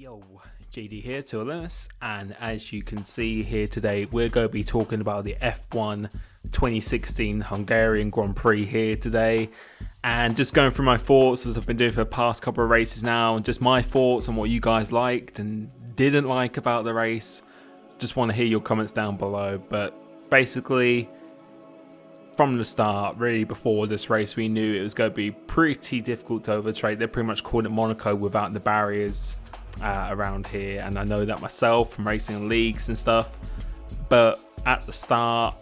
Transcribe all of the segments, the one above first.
Yo, JD here to Olympus, and as you can see here today, we're going to be talking about the F1 2016 Hungarian Grand Prix here today, and just going through my thoughts as I've been doing for the past couple of races now, and just my thoughts on what you guys liked and didn't like about the race. Just want to hear your comments down below. But basically, from the start, really before this race, we knew it was going to be pretty difficult to overtake. They pretty much called it Monaco without the barriers around here, and I know that myself from racing in leagues and stuff. But at the start,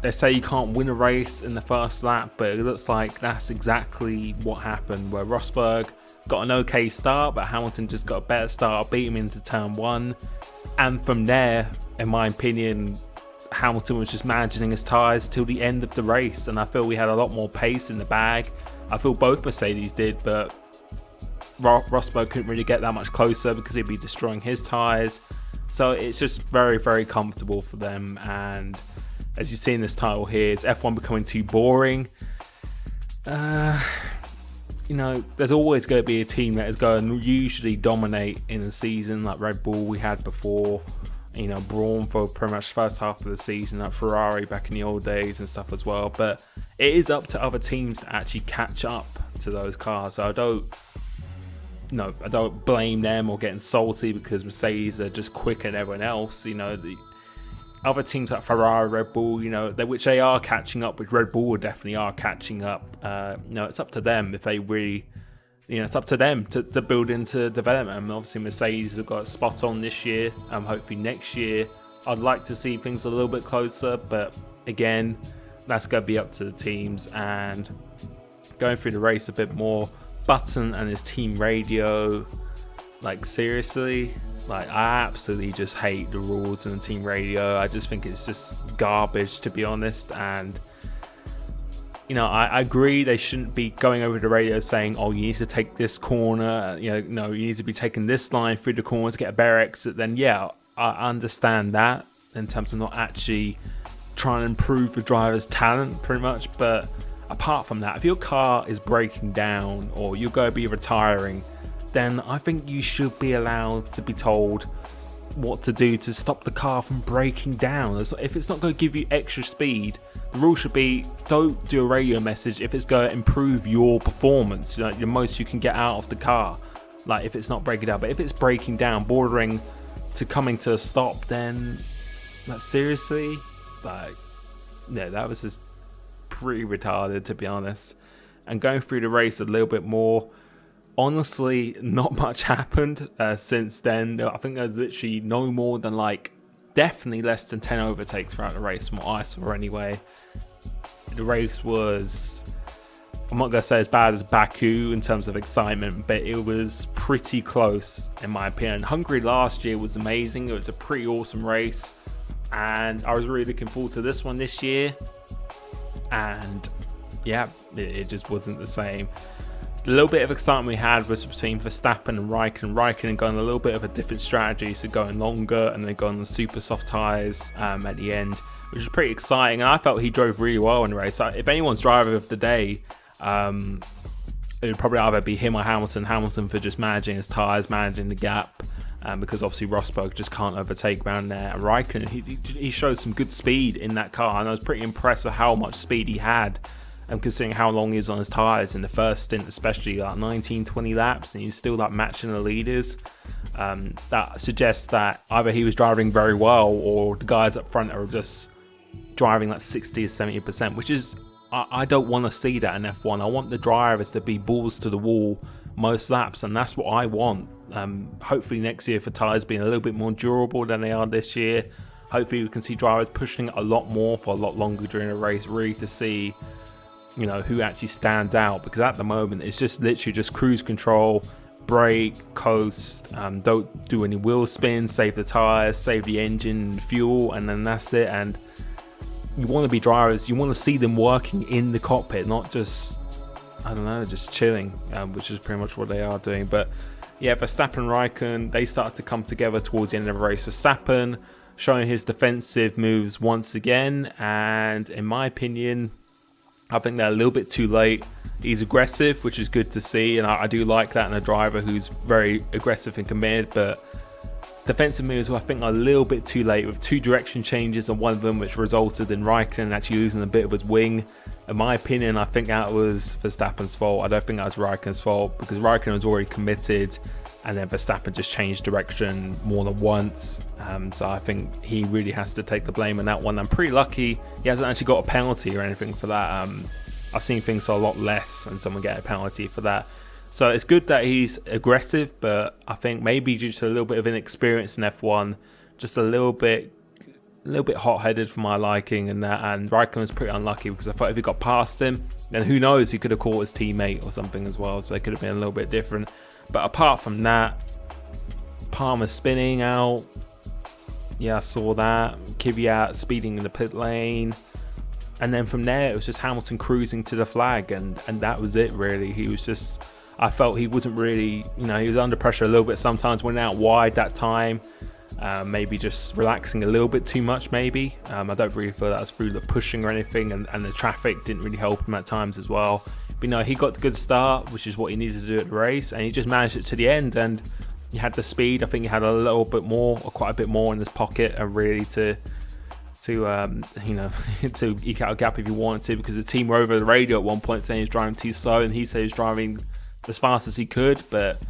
they say you can't win a race in the first lap, but it looks like that's exactly what happened, where Rosberg got an okay start, but Hamilton just got a better start, beat him into turn one, and from there, in my opinion, Hamilton was just managing his tyres till the end of the race, and I feel we had a lot more pace in the bag. I feel both Mercedes did, but Rosberg couldn't really get that much closer because he'd be destroying his tyres. So it's just very, very comfortable for them. And as you see in this title here, it's F1 becoming too boring. You know, there's always going to be a team that is going to usually dominate in the season, like Red Bull we had before. You know, Brawn for pretty much the first half of the season, like Ferrari back in the old days and stuff as well. But it is up to other teams to actually catch up to those cars. So I don't blame them or getting salty because Mercedes are just quicker than everyone else. You know, the other teams like Ferrari, Red Bull, you know, which they are catching up, which Red Bull definitely are catching up. You know, it's up to them if they really, you know, it's up to them to build into development. And obviously Mercedes have got a spot on this year. Hopefully next year, I'd like to see things a little bit closer, but again, that's going to be up to the teams. And going through the race a bit more, Button and his team radio, like seriously, like I absolutely just hate the rules in the team radio. I just think it's just garbage, to be honest. And you know, I agree they shouldn't be going over the radio saying, oh, you need to take this corner, you know, no, you need to be taking this line through the corner to get a better exit. Then yeah, I understand that in terms of not actually trying to improve the driver's talent pretty much. But apart from that, if your car is breaking down or you're going to be retiring, then I think you should be allowed to be told what to do to stop the car from breaking down. If it's not going to give you extra speed, the rule should be don't do a radio message if it's going to improve your performance, you know, the most you can get out of the car, like if it's not breaking down. But if it's breaking down, bordering to coming to a stop, then like seriously, like yeah, that was just pretty retarded, to be honest. And going through the race a little bit more, honestly, not much happened since then. I think there's literally no more than definitely less than 10 overtakes throughout the race from what I saw anyway. The race was, I'm not going to say as bad as Baku in terms of excitement, but it was pretty close in my opinion. Hungary last year was amazing. It was a pretty awesome race, and I was really looking forward to this one this year. And yeah, it just wasn't the same. The little bit of excitement we had was between Verstappen and Raikkonen. Raikkonen going a little bit of a different strategy, so going longer and then going on the super soft tyres at the end, which is pretty exciting. And I felt he drove really well in the race. If anyone's driver of the day, it would probably either be him or Hamilton. Hamilton for just managing his tyres, managing the gap, because obviously Rosberg just can't overtake around there. And Raikkonen, he showed some good speed in that car, and I was pretty impressed with how much speed he had. And considering how long he was on his tyres in the first stint, especially 19-20 laps, and he's still matching the leaders, that suggests that either he was driving very well or the guys up front are just driving 60 or 70%, which is, I don't want to see that in F1. I want the drivers to be balls to the wall most laps, and that's what I want. Hopefully next year, for tyres being a little bit more durable than they are this year, hopefully we can see drivers pushing a lot more for a lot longer during a race, really to see, you know, who actually stands out. Because at the moment it's just literally just cruise control, brake, coast, don't do any wheel spins, save the tyres, save the engine, fuel, and then that's it. And you want to be drivers, you want to see them working in the cockpit, not just, I don't know, just chilling, which is pretty much what they are doing. But yeah, Verstappen and Raikkonen, they started to come together towards the end of the race. Verstappen showing his defensive moves once again, and in my opinion, I think they're a little bit too late. He's aggressive, which is good to see, and I do like that in a driver who's very aggressive and committed, but defensive moves were, I think, a little bit too late with 2 direction changes and one of them which resulted in Raikkonen actually losing a bit of his wing. In my opinion, I think that was Verstappen's fault. I don't think that was Raikkonen's fault because Raikkonen was already committed and then Verstappen just changed direction more than once. So I think he really has to take the blame on that one. I'm pretty lucky he hasn't actually got a penalty or anything for that. I've seen things a lot less and someone get a penalty for that. So it's good that he's aggressive, but I think maybe due to a little bit of inexperience in F1, just a little bit hot-headed for my liking, and Raikkonen was pretty unlucky because I thought if he got past him, then who knows, he could have caught his teammate or something as well, so it could have been a little bit different. But apart from that, Palmer spinning out, yeah, I saw that. Kvyat speeding in the pit lane. And then from there, it was just Hamilton cruising to the flag, and that was it, really. He was just, I felt he wasn't really, he was under pressure a little bit sometimes, went out wide that time, maybe just relaxing a little bit too much, maybe. I don't really feel that was through the pushing or anything, and the traffic didn't really help him at times as well. But he got the good start, which is what he needed to do at the race, and he just managed it to the end, and he had the speed. I think he had a little bit more, or quite a bit more in his pocket, and really to eke out a gap if he wanted to, because the team were over the radio at one point saying he's driving too slow, and he said he's driving as fast as he could. But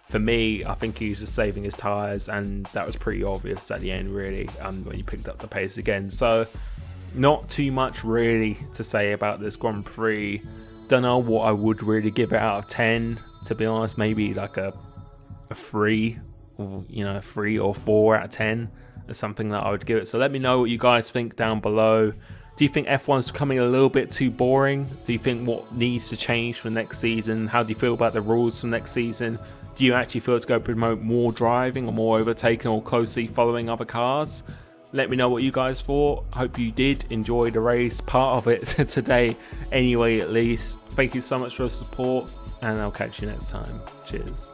for me, I think he was just saving his tyres, and that was pretty obvious at the end, really, when he picked up the pace again. So not too much really to say about this Grand Prix. Don't know what I would really give it out of 10, to be honest. Maybe like a 3, or 3 or 4 out of 10 is something that I would give it. So let me know what you guys think down below. Do you think F1's becoming a little bit too boring? Do you think what needs to change for next season? How do you feel about the rules for next season? Do you actually feel it's going to promote more driving or more overtaking or closely following other cars? Let me know what you guys thought. Hope you did enjoy the race, part of it today anyway, at least. Thank you so much for the support, and I'll catch you next time. Cheers.